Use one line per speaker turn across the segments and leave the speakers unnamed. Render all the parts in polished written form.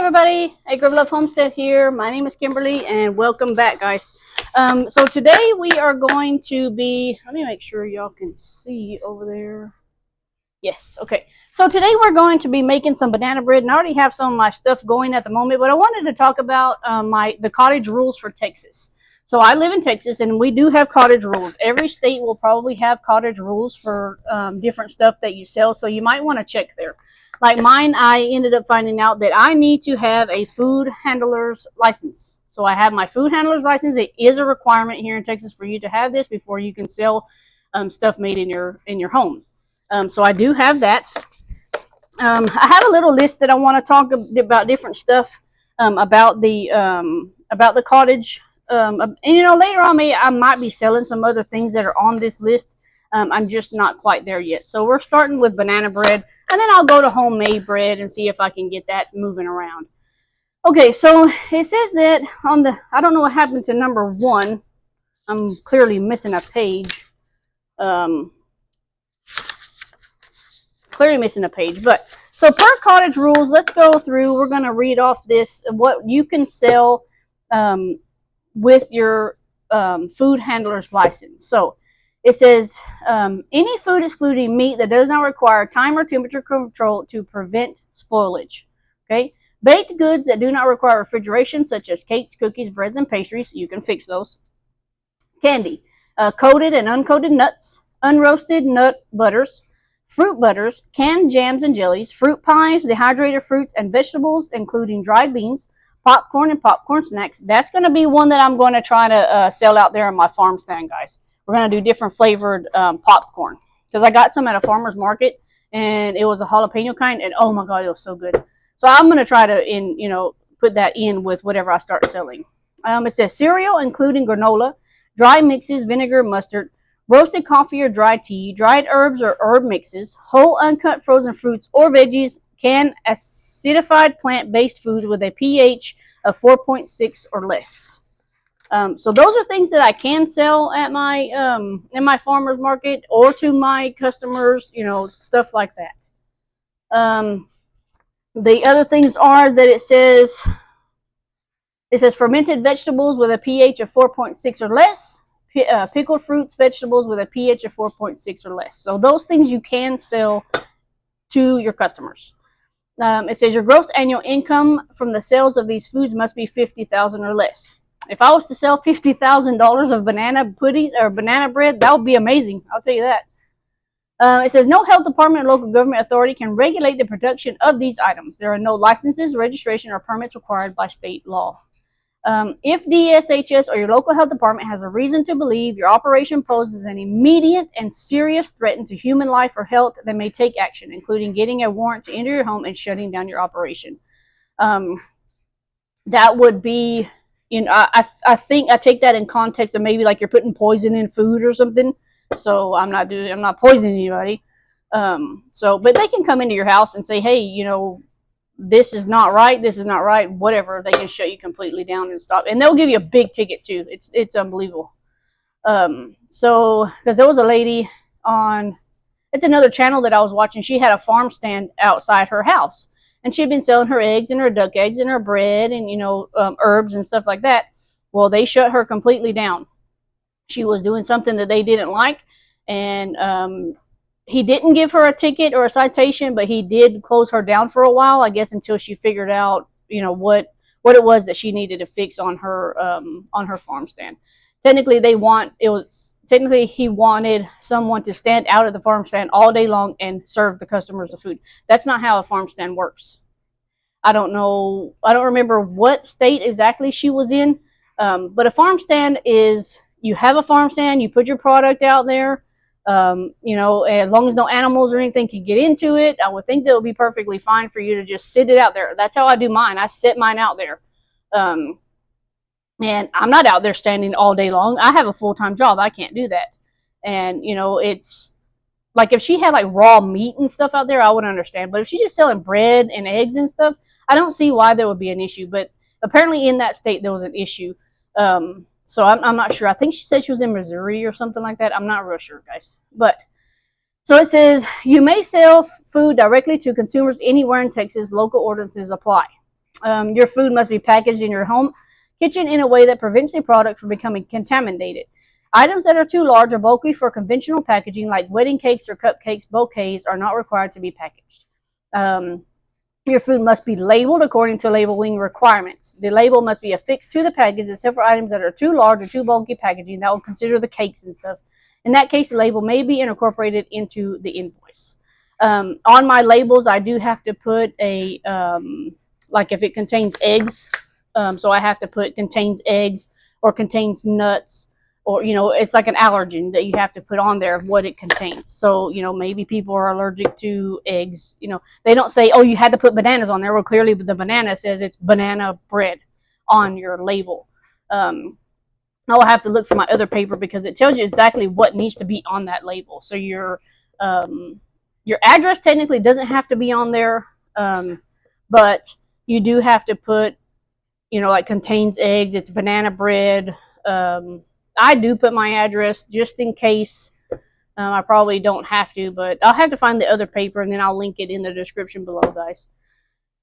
everybody, Love Homestead here. My name is Kimberly and welcome back, guys. So today we are going to be, let me make sure y'all can see over there. Yes, okay. So today we're going to be making some banana bread, and I already have some of my stuff going at the moment, but I wanted to talk about the cottage rules for Texas. So I live in Texas and we do have cottage rules. Every state will probably have cottage rules for different stuff that you sell, so you might want to check there. Like mine, I ended up finding out that I need to have a food handler's license. So I have my food handler's license. It is a requirement here in Texas for you to have this before you can sell stuff made in your home. So I do have that. I have a little list that I want to talk about different stuff about the cottage. And later on, I might be selling some other things that are on this list. I'm just not quite there yet. So we're starting with banana bread. And then I'll go to homemade bread and see if I can get that moving around. Okay, so it says that I don't know what happened to number 1. I'm clearly missing a page. But so per cottage rules, let's go through. We're going to read off this, what you can sell with your food handler's license. So it says, any food excluding meat that does not require time or temperature control to prevent spoilage. Okay. Baked goods that do not require refrigeration, such as cakes, cookies, breads, and pastries, you can fix those. Candy, coated and uncoated nuts, unroasted nut butters, fruit butters, canned jams and jellies, fruit pies, dehydrated fruits and vegetables, including dried beans, popcorn and popcorn snacks. That's going to be one that I'm going to try to sell out there on my farm stand, guys. We're going to do different flavored popcorn, because I got some at a farmer's market and it was a jalapeno kind, and oh my god, it was so good. So I'm going to try to put that in with whatever I start selling. It says cereal including granola, dry mixes, vinegar, mustard, roasted coffee or dry tea, dried herbs or herb mixes, whole uncut frozen fruits or veggies, canned acidified plant-based food with a pH of 4.6 or less. So those are things that I can sell at my in my farmer's market or to my customers, stuff like that. The other things are that it says fermented vegetables with a pH of 4.6 or less, pickled fruits, vegetables with a pH of 4.6 or less. So those things you can sell to your customers. It says your gross annual income from the sales of these foods must be $50,000 or less. If I was to sell $50,000 of banana pudding or banana bread, that would be amazing. I'll tell you that. It says no health department or local government authority can regulate the production of these items. There are no licenses, registration, or permits required by state law. If DSHS or your local health department has a reason to believe your operation poses an immediate and serious threat to human life or health, they may take action, including getting a warrant to enter your home and shutting down your operation. That would be, I think I take that in context of maybe like you're putting poison in food or something. So I'm not poisoning anybody. But they can come into your house and say, hey, this is not right, whatever. They can shut you completely down and stop. And they'll give you a big ticket too. It's unbelievable. So, because there was a lady on, it's another channel that I was watching. She had a farm stand outside her house. And she'd been selling her eggs and her duck eggs and her bread and, herbs and stuff like that. Well, they shut her completely down. She was doing something that they didn't like. And he didn't give her a ticket or a citation, but he did close her down for a while, I guess, until she figured out, what it was that she needed to fix on her farm stand. Technically, he wanted someone to stand out at the farm stand all day long and serve the customers the food. That's not how a farm stand works. I don't remember what state exactly she was in, but a farm stand is, you have a farm stand, you put your product out there, as long as no animals or anything can get into it, I would think that would be perfectly fine for you to just sit it out there. That's how I do mine. I sit mine out there. And I'm not out there standing all day long. I have a full-time job. I can't do that. And, it's like if she had like raw meat and stuff out there, I would understand. But if she's just selling bread and eggs and stuff, I don't see why there would be an issue. But apparently in that state, there was an issue. So I'm not sure. I think she said she was in Missouri or something like that. I'm not real sure, guys. But so it says, you may sell food directly to consumers anywhere in Texas. Local ordinances apply. Your food must be packaged in your home kitchen in a way that prevents the product from becoming contaminated. Items that are too large or bulky for conventional packaging, like wedding cakes or cupcakes, bouquets, are not required to be packaged. Your food must be labeled according to labeling requirements. The label must be affixed to the package, except for items that are too large or too bulky packaging. That will consider the cakes and stuff. In that case, the label may be incorporated into the invoice. On my labels, I do have to put a, like if it contains eggs, so I have to put contains eggs or contains nuts, or, it's like an allergen that you have to put on there of what it contains. So, maybe people are allergic to eggs. They don't say, oh, you had to put bananas on there. Well, clearly the banana says it's banana bread on your label. I'll have to look for my other paper because it tells you exactly what needs to be on that label. So your address technically doesn't have to be on there, but you do have to put, like contains eggs, it's banana bread. I do put my address just in case. I probably don't have to, but I'll have to find the other paper and then I'll link it in the description below, guys.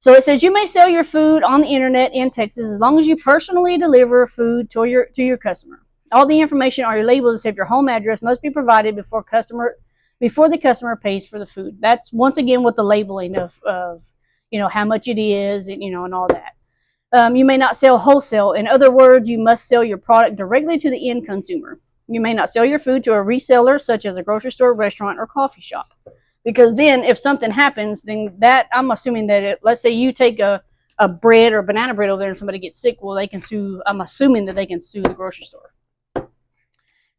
So it says you may sell your food on the internet in Texas as long as you personally deliver food to your customer. All the information on your labels except your home address must be provided before the customer pays for the food. That's once again with the labeling of how much it is, and all that. You may not sell wholesale. In other words, you must sell your product directly to the end consumer. You may not sell your food to a reseller such as a grocery store, restaurant, or coffee shop. Because then if something happens, then that, I'm assuming that let's say you take a bread or banana bread over there and somebody gets sick, well, they can sue, I'm assuming that they can sue the grocery store. It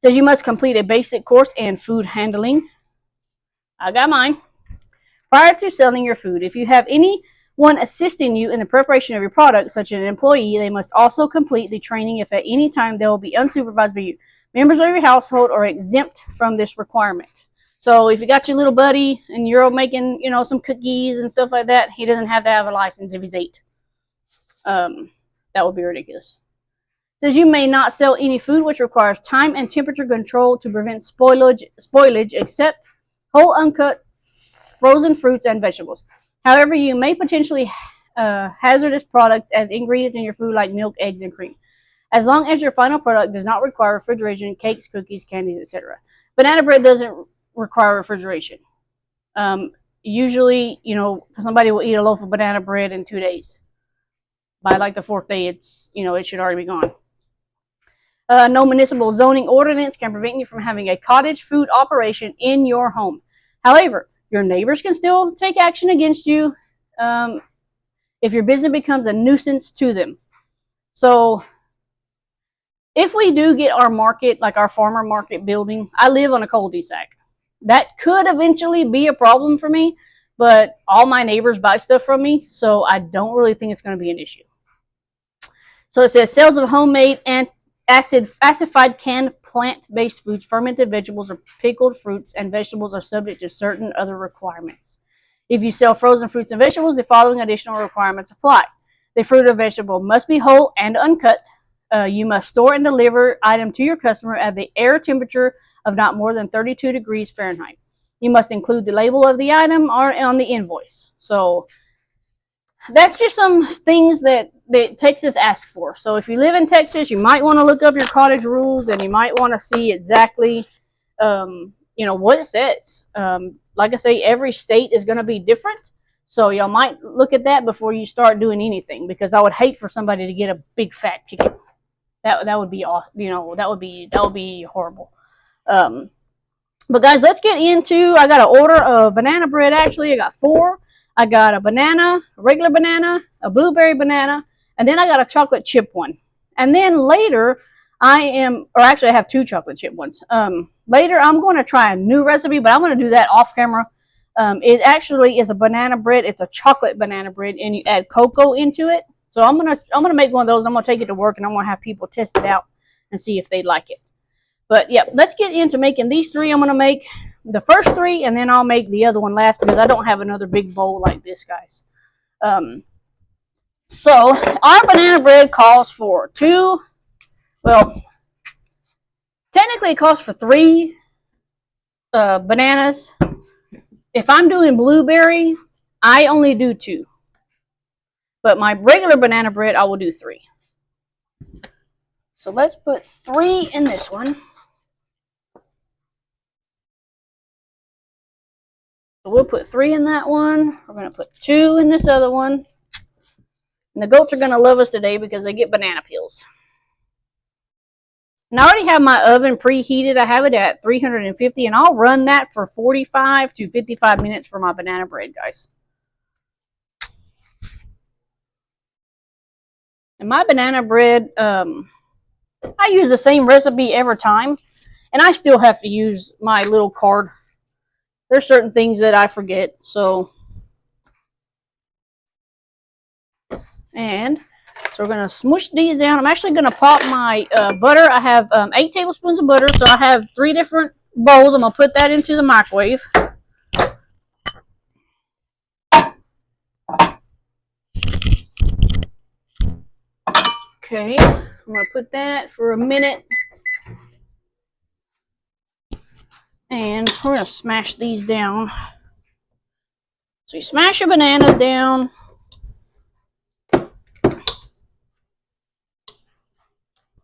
says you must complete a basic course in food handling. I got mine. Prior to selling your food, if you have anyone assisting you in the preparation of your product, such as an employee, they must also complete the training. If at any time they will be unsupervised by you. Members of your household are exempt from this requirement. So if you got your little buddy and you're making, some cookies and stuff like that, he doesn't have to have a license if he's 8. That would be ridiculous. It says you may not sell any food which requires time and temperature control to prevent spoilage except whole uncut frozen fruits and vegetables. However, you may potentially hazardous products as ingredients in your food like milk, eggs, and cream, as long as your final product does not require refrigeration, cakes, cookies, candies, etc. Banana bread doesn't require refrigeration. Usually, somebody will eat a loaf of banana bread in 2 days. By like the 4th day, it should already be gone. No municipal zoning ordinance can prevent you from having a cottage food operation in your home. However, your neighbors can still take action against you if your business becomes a nuisance to them. So if we do get our market, like our farmer market building, I live on a cul-de-sac. That could eventually be a problem for me, but all my neighbors buy stuff from me, so I don't really think it's going to be an issue. So it says sales of homemade and acidified canned plant-based foods, fermented vegetables, or pickled fruits and vegetables are subject to certain other requirements. If you sell frozen fruits and vegetables, the following additional requirements apply. The fruit or vegetable must be whole and uncut. You must store and deliver item to your customer at the air temperature of not more than 32 degrees Fahrenheit. You must include the label of the item or on the invoice. So that's just some things that Texas asks for. So if you live in Texas, you might want to look up your cottage rules and you might want to see exactly, what it says. Like I say, every state is going to be different. So y'all might look at that before you start doing anything, because I would hate for somebody to get a big fat ticket. That would be that would be horrible. But guys, let's get into, I got an order of banana bread. Actually, I got 4. I got a banana, a regular banana, a blueberry banana, and then I got a chocolate chip one. And then later I have 2 chocolate chip ones. Later I'm going to try a new recipe, but I'm going to do that off camera. It actually is a banana bread. It's a chocolate banana bread, and you add cocoa into it. So I'm gonna make one of those. I'm gonna take it to work, and I'm gonna have people test it out and see if they like it. But yeah, let's get into making these 3. I'm gonna make the first 3, and then I'll make the other one last because I don't have another big bowl like this, guys. So our banana bread calls for 2. Well, technically it calls for 3 bananas. If I'm doing blueberry, I only do 2. But my regular banana bread, I will do 3. So let's put 3 in this one. So we'll put 3 in that one. We're going to put 2 in this other one. And the goats are going to love us today because they get banana peels. And I already have my oven preheated. I have it at 350, and I'll run that for 45 to 55 minutes for my banana bread, guys. And my banana bread, I use the same recipe every time, and I still have to use my little card. There's certain things that I forget, so. And so we're going to smush these down. I'm actually going to pop my butter. I have 8 tablespoons of butter, so I have 3 different bowls. I'm going to put that into the microwave. Okay, I'm going to put that for a minute. And we're going to smash these down. So you smash your bananas down.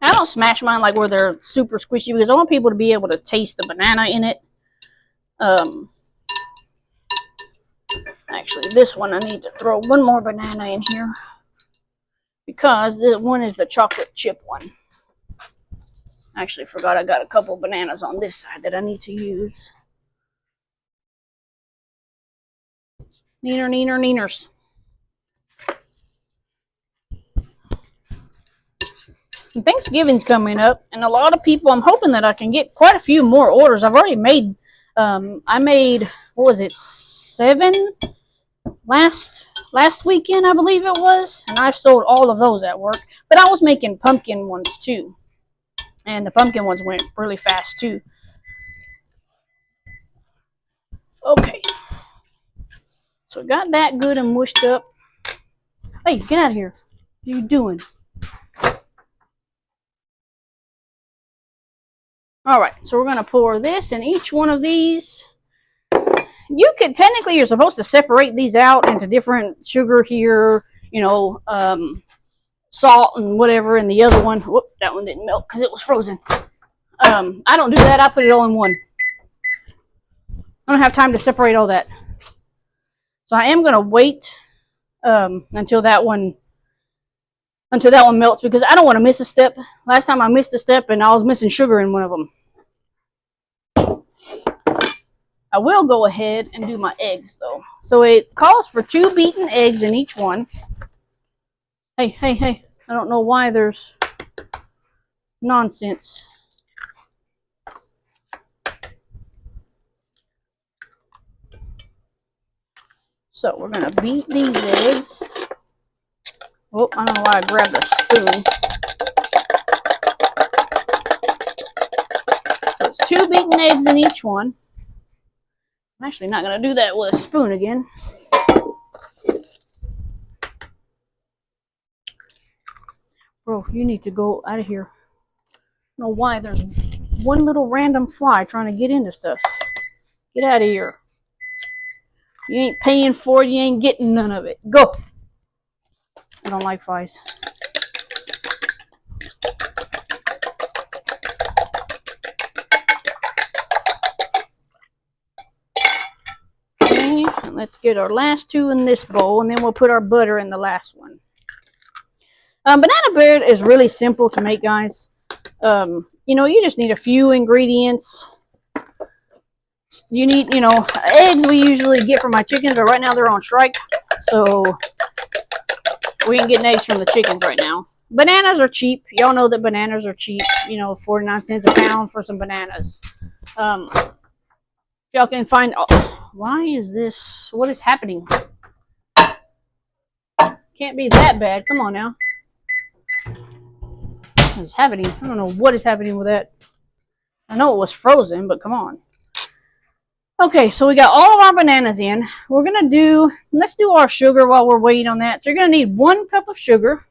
I don't smash mine like where they're super squishy because I want people to be able to taste the banana in it. Actually, this one I need to throw one more banana in here because the one is the chocolate chip one. I actually forgot I got a couple bananas on this side that I need to use. Neener, neener, neeners. And Thanksgiving's coming up, and a lot of people, I'm hoping that I can get quite a few more orders. I've already made, I made, what was it, 7 last weekend, I believe it was, and I've sold all of those at work. But I was making pumpkin ones too, and the pumpkin ones went really fast too. Okay, so got that good and mushed up. Hey, get out of here! What are you doing? All right, so we're gonna pour this in each one of these. You could technically, you're supposed to separate these out into different sugar here, you know, salt and whatever, and the other one, whoop, that one didn't melt because it was frozen. I don't do that. I put it all in one. I don't have time to separate all that. So I am going to wait until that one melts because I don't want to miss a step. Last time I missed a step and I was missing sugar in one of them. I will go ahead and do my eggs though. So it calls for 2 beaten eggs in each one. Hey, hey, hey. I don't know why there's nonsense. So we're going to beat these eggs. Oh, I don't know why I grabbed a spoon. So it's 2 beaten eggs in each one. I'm actually not going to do that with a spoon again. Bro, you need to go out of here. I don't know why there's one little random fly trying to get into stuff. Get out of here. You ain't paying for it. You ain't getting none of it. Go. I don't like flies. Okay, and let's get our last 2 in this bowl, and then we'll put our butter in the last one. Banana bread is really simple to make, guys. You know, you just need a few ingredients. You need, you know, eggs we usually get from my chickens, but right now they're on strike. So we ain't getting eggs from the chickens right now. Bananas are cheap. Y'all know that bananas are cheap. You know, 49 cents a pound for some bananas. Y'all can find... Oh, why is this... What is happening? Can't be that bad. Come on now. What is happening? I don't know what is happening with that. I know it was frozen, but come on. Okay, so we got all of our bananas in. We're going to do... Let's do our sugar while we're waiting on that. So you're going to need 1 cup of sugar.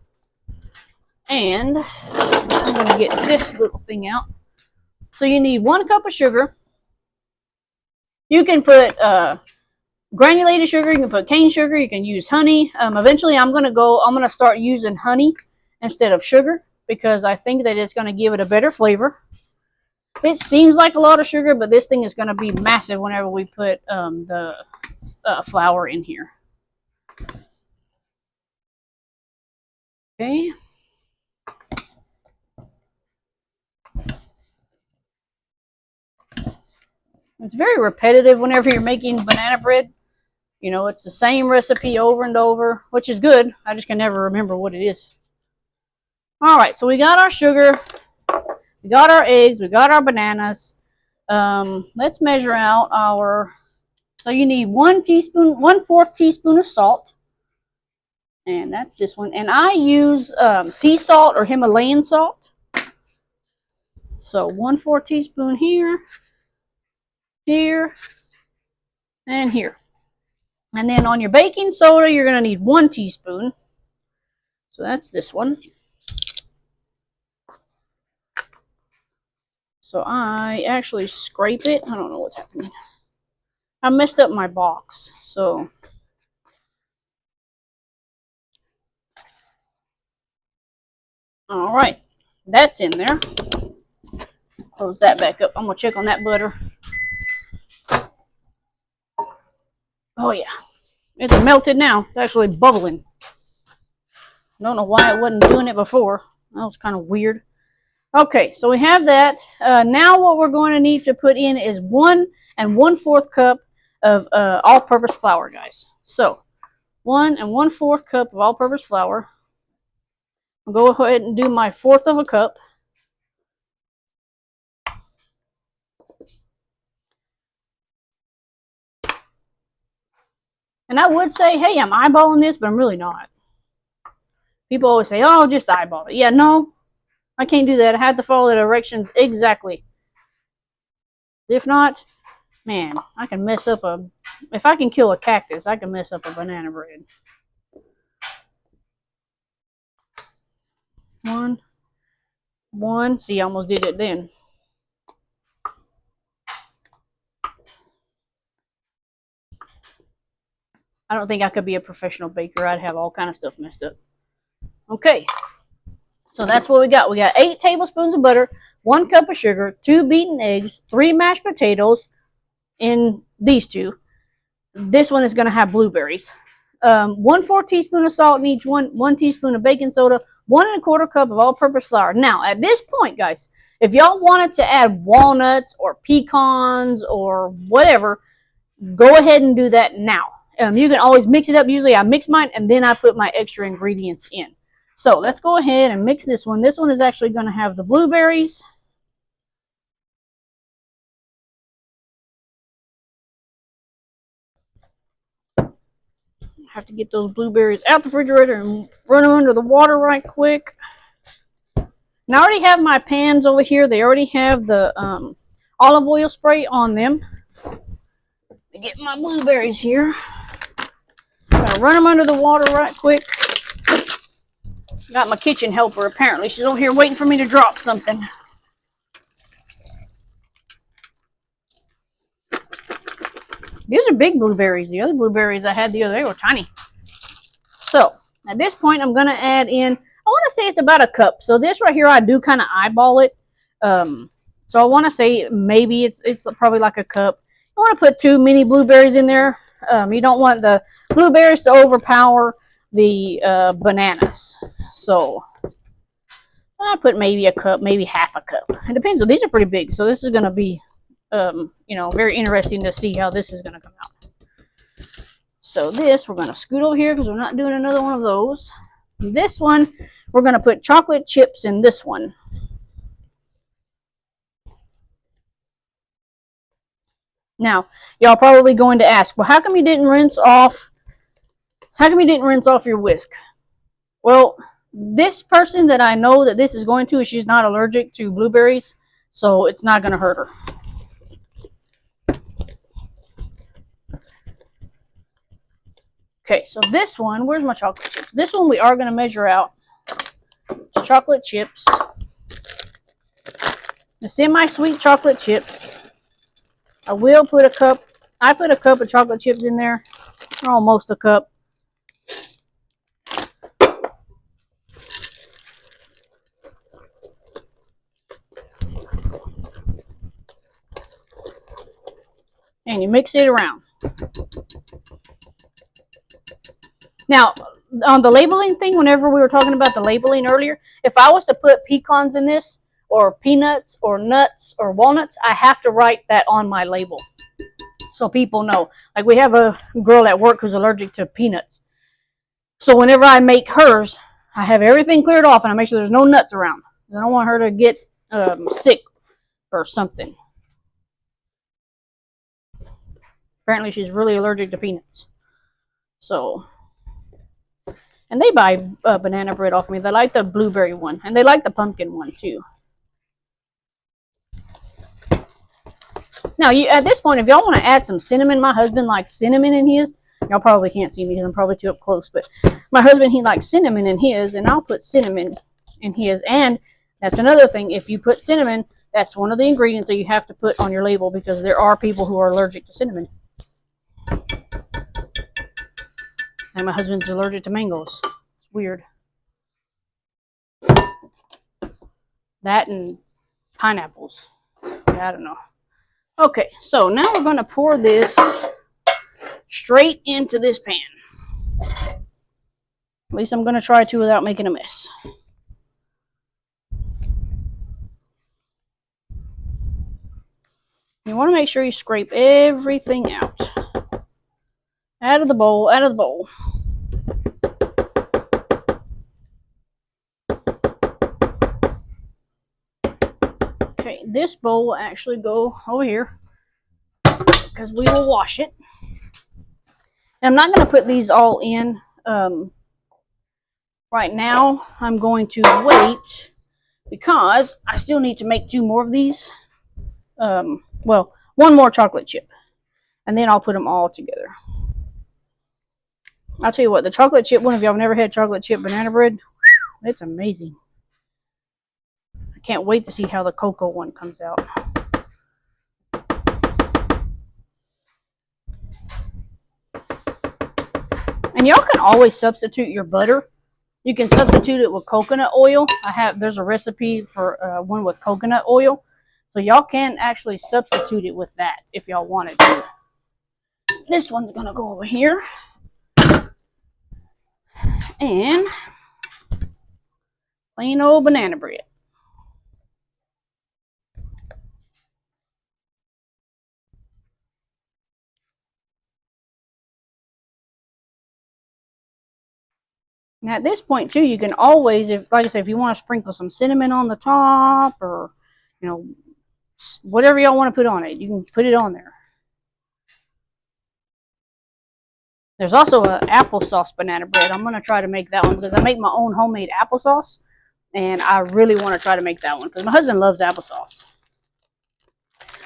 And I'm going to get this little thing out. So you need 1 cup of sugar. You can put Granulated sugar, you can put cane sugar, you can use honey. Eventually I'm gonna start using honey instead of sugar because I think that it's gonna give it a better flavor. It seems like a lot of sugar, but this thing is gonna be massive whenever we put the flour in here. Okay. It's very repetitive whenever you're making banana bread. You know, it's the same recipe over and over, which is good. I just can never remember what it is. All right, so we got our sugar, we got our eggs, we got our bananas. Let's measure out our, so you need 1/4 teaspoon of salt. And that's this one. And I use sea salt or Himalayan salt. So 1/4 teaspoon here, here, and here. And then on your baking soda, you're going to need 1 teaspoon. So that's this one. So I actually scrape it. I don't know what's happening. I messed up my box. So all right, that's in there. Close that back up. I'm going to check on that butter. Oh yeah, it's melted now. It's actually bubbling. I don't know why it wasn't doing it before. That was kind of weird. Okay, so we have that. Now what we're going to need to put in is 1 1/4 cup of all-purpose flour, guys. So 1 1/4 cup of all-purpose flour. I'll go ahead and do my 1/4 of a cup. And I would say, hey, I'm eyeballing this, but I'm really not. People always say, oh, just eyeball it. Yeah, no, I can't do that. I have to follow the directions exactly. If not, man, I can mess up if I can kill a cactus, I can mess up a banana bread. 1. See, I almost did it then. I don't think I could be a professional baker. I'd have all kind of stuff messed up. Okay. So that's what we got. We got 8 tablespoons of butter, 1 cup of sugar, 2 beaten eggs, 3 mashed potatoes in these 2. This one is going to have blueberries. 1/4 teaspoon of salt in each one, 1 teaspoon of baking soda, 1 1/4 cup of all-purpose flour. Now, at this point, guys, if y'all wanted to add walnuts or pecans or whatever, go ahead and do that now. You can always mix it up. Usually I mix mine and then I put my extra ingredients in. So let's go ahead and mix this one. This one is actually going to have the blueberries. I have to get those blueberries out the refrigerator and run them under the water right quick. Now I already have my pans over here. They already have the olive oil spray on them. To get my blueberries here. I'm going to run them under the water right quick. Got my kitchen helper, apparently. She's over here waiting for me to drop something. These are big blueberries. The other blueberries I had the other day were tiny. So, at this point, I'm going to add in, I want to say it's about a cup. So this right here, I do kind of eyeball it. So I want to say maybe it's probably like a cup. I want to put 2 mini blueberries in there. You don't want the blueberries to overpower the bananas. So I put maybe a cup, maybe half a cup. It depends. These are pretty big, so this is going to be, very interesting to see how this is going to come out. So this, we're going to scoot over here because we're not doing another one of those. This one, we're going to put chocolate chips in this one. Now, y'all probably going to ask, well, how come you didn't rinse off your whisk? Well, this person that I know that this is going to, she's not allergic to blueberries, so it's not going to hurt her. Okay, so this one, where's my chocolate chips? This one we are going to measure out. It's chocolate chips. The semi-sweet chocolate chips. I will put a cup I put a cup of chocolate chips in there, almost a cup. And you mix it around. Now, on the labeling thing, whenever we were talking about the labeling earlier, if I was to put pecans in this, or peanuts, or nuts, or walnuts, I have to write that on my label so people know. Like, we have a girl at work who's allergic to peanuts. So whenever I make hers, I have everything cleared off and I make sure there's no nuts around. I don't want her to get sick or something. Apparently she's really allergic to peanuts. So, and they buy banana bread off of me. They like the blueberry one, and they like the pumpkin one too. Now, at this point, if y'all want to add some cinnamon, my husband likes cinnamon in his. Y'all probably can't see me because I'm probably too up close, but my husband, he likes cinnamon in his, and I'll put cinnamon in his. And that's another thing. If you put cinnamon, that's one of the ingredients that you have to put on your label because there are people who are allergic to cinnamon. And my husband's allergic to mangoes. It's weird. That and pineapples. Yeah, I don't know. Okay, so now we're going to pour this straight into this pan. At least I'm going to try to without making a mess. You want to make sure you scrape everything out. Out of the bowl, out of the bowl. Okay, this bowl will actually go over here because we will wash it. And I'm not going to put these all in right now. I'm going to wait because I still need to make 2 more of these. Well, 1 more chocolate chip. And then I'll put them all together. I'll tell you what, the chocolate chip one, if y'all have never had chocolate chip banana bread, it's amazing. I can't wait to see how the cocoa one comes out. And y'all can always substitute your butter. You can substitute it with coconut oil. There's a recipe for one with coconut oil. So y'all can actually substitute it with that if y'all wanted to. This one's going to go over here. And plain old banana bread. Now at this point too, you can always, like I said, if you want to sprinkle some cinnamon on the top, or whatever y'all want to put on it, you can put it on there. There's also an applesauce banana bread. I'm going to try to make that one because I make my own homemade applesauce, and I really want to try to make that one because my husband loves applesauce.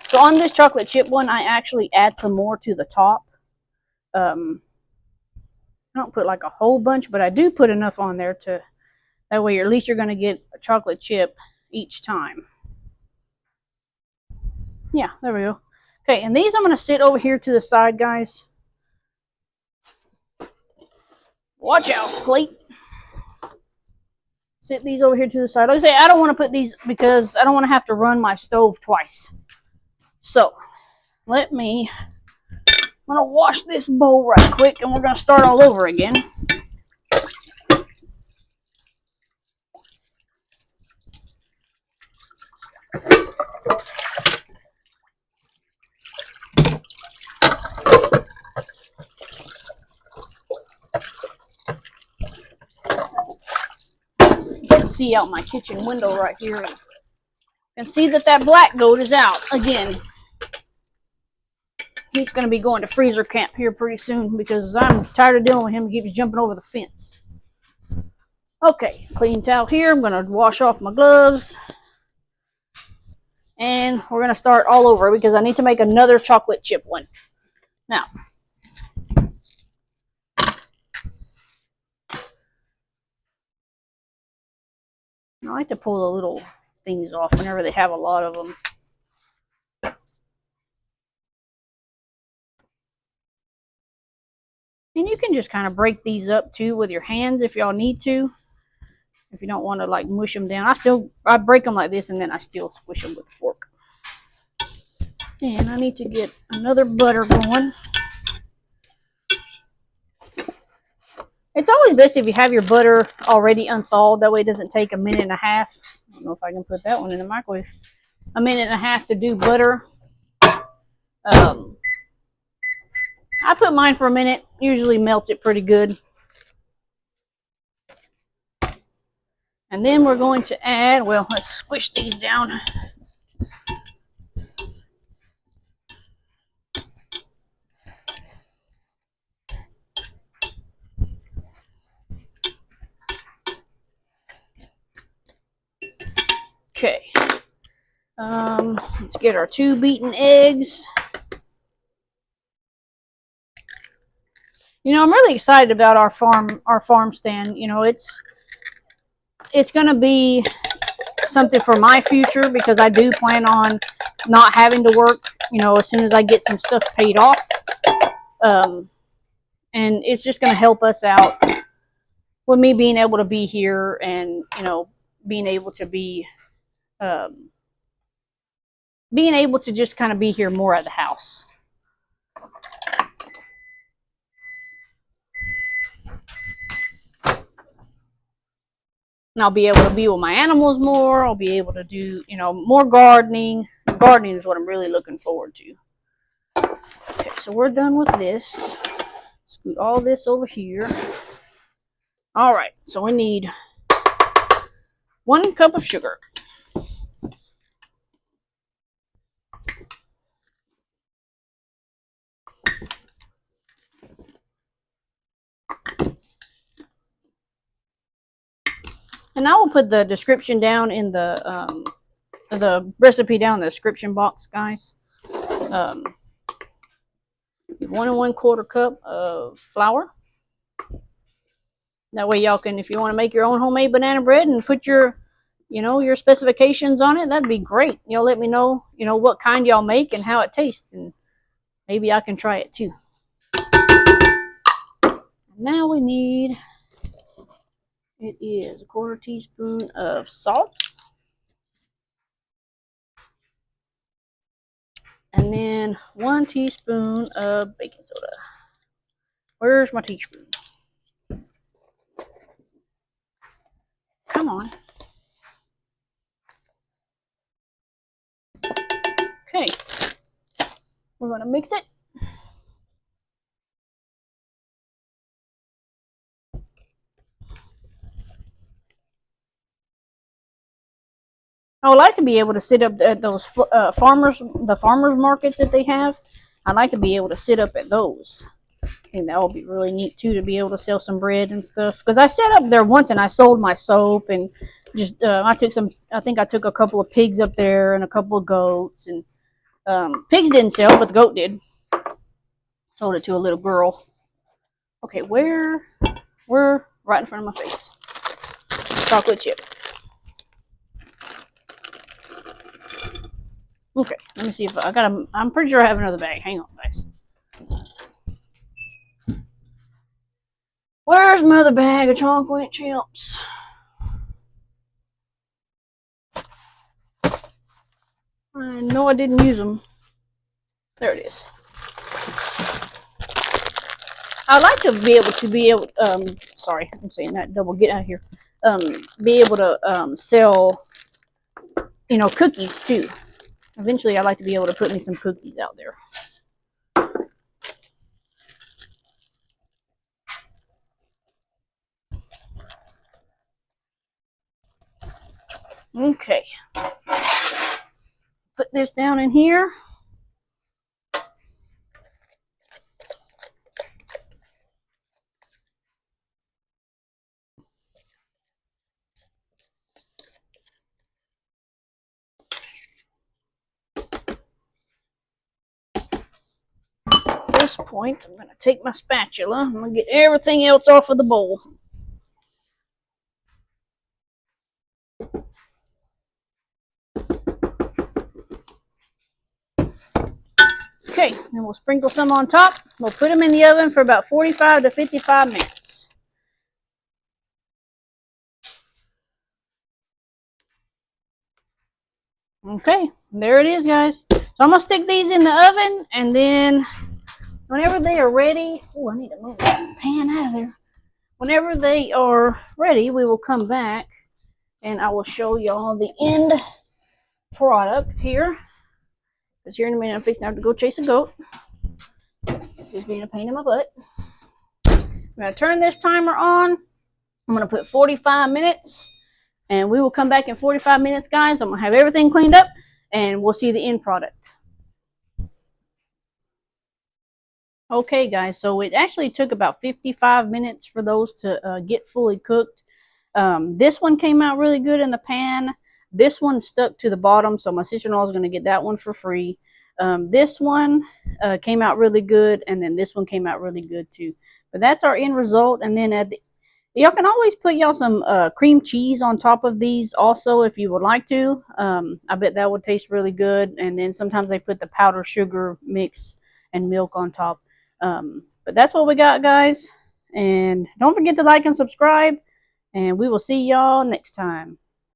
So on this chocolate chip one, I actually add some more to the top. I don't put like a whole bunch, but I do put enough on there to, that way at least you're going to get a chocolate chip each time. Yeah, there we go. Okay, and these I'm going to sit over here to the side, guys. Watch out, plate. Sit these over here to the side. Like I say, I don't want to put these because I don't want to have to run my stove twice. So, I'm going to wash this bowl right quick and we're going to start all over again. See out my kitchen window right here and see that black goat is out again. He's going to be going to freezer camp here pretty soon because I'm tired of dealing with him. He keeps jumping over the fence. Okay, clean towel here. I'm going to wash off my gloves. And we're going to start all over because I need to make another chocolate chip one. Now, I like to pull the little things off whenever they have a lot of them. And you can just kind of break these up too with your hands if y'all need to. If you don't want to like mush them down. I break them like this and then I still squish them with a fork. And I need to get another butter going. It's always best if you have your butter already unthawed. That way it doesn't take a minute and a half. I don't know if I can put that one in the microwave. A minute and a half to do butter. I put mine for a minute. Usually melts it pretty good. And then we're going to add, well, let's squish these down. Okay. Let's get our 2 beaten eggs. You know, I'm really excited about our farm stand. You know, it's going to be something for my future because I do plan on not having to work, you know, as soon as I get some stuff paid off. And it's just going to help us out with me being able to be here and, you know, being able to just kind of be here more at the house. And I'll be able to be with my animals more. I'll be able to do, you know, more gardening. Gardening is what I'm really looking forward to. Okay, so we're done with this. Scoot all this over here. All right, so we need 1 cup of sugar. And I will put the description down in the recipe down in the description box, guys. 1 1/4 cup of flour. That way y'all can, if you want to make your own homemade banana bread and put your, you know, your specifications on it, that'd be great. Y'all let me know, you know, what kind y'all make and how it tastes, and maybe I can try it too. Now we need, it is 1/4 teaspoon of salt. And then 1 teaspoon of baking soda. Where's my teaspoon? Come on. Okay. We're going to mix it. I would like to be able to sit up at those the farmers markets that they have. I'd like to be able to sit up at those. I think that would be really neat too, to be able to sell some bread and stuff. Because I sat up there once and I sold my soap and just I think I took a couple of pigs up there and a couple of goats, and pigs didn't sell, but the goat did. Sold it to a little girl. Okay, we're right in front of my face. Chocolate chip. Okay, let me see if I got I'm pretty sure I have another bag. Hang on, guys. Where's my other bag of chocolate chips? I know I didn't use them. There it is. I'd like to be able, sorry, I'm saying that double, get out of here. Be able to, sell, you know, cookies too. Eventually I'd like to be able to put me some cookies out there. Okay. Put this down in here. At this point, I'm going to take my spatula. I'm going to get everything else off of the bowl. Okay, and we'll sprinkle some on top. We'll put them in the oven for about 45 to 55 minutes. Okay, there it is, guys. So I'm going to stick these in the oven, and then whenever they are ready, oh, I need to move that pan out of there. Whenever they are ready, we will come back, and I will show y'all the end product here. Because here in a minute, I'm fixing to have to go chase a goat. Just being a pain in my butt. I'm going to turn this timer on. I'm going to put 45 minutes. And we will come back in 45 minutes, guys. I'm going to have everything cleaned up, and we'll see the end product. Okay, guys, so it actually took about 55 minutes for those to get fully cooked. This one came out really good in the pan. This one stuck to the bottom, so my sister-in-law is going to get that one for free. This one came out really good, and then this one came out really good too. But that's our end result, and then at the y'all can always put y'all some cream cheese on top of these also if you would like to. I bet that would taste really good. And then sometimes they put the powdered sugar mix and milk on top. But that's what we got, guys. And don't forget to like and subscribe. And we will see y'all next time.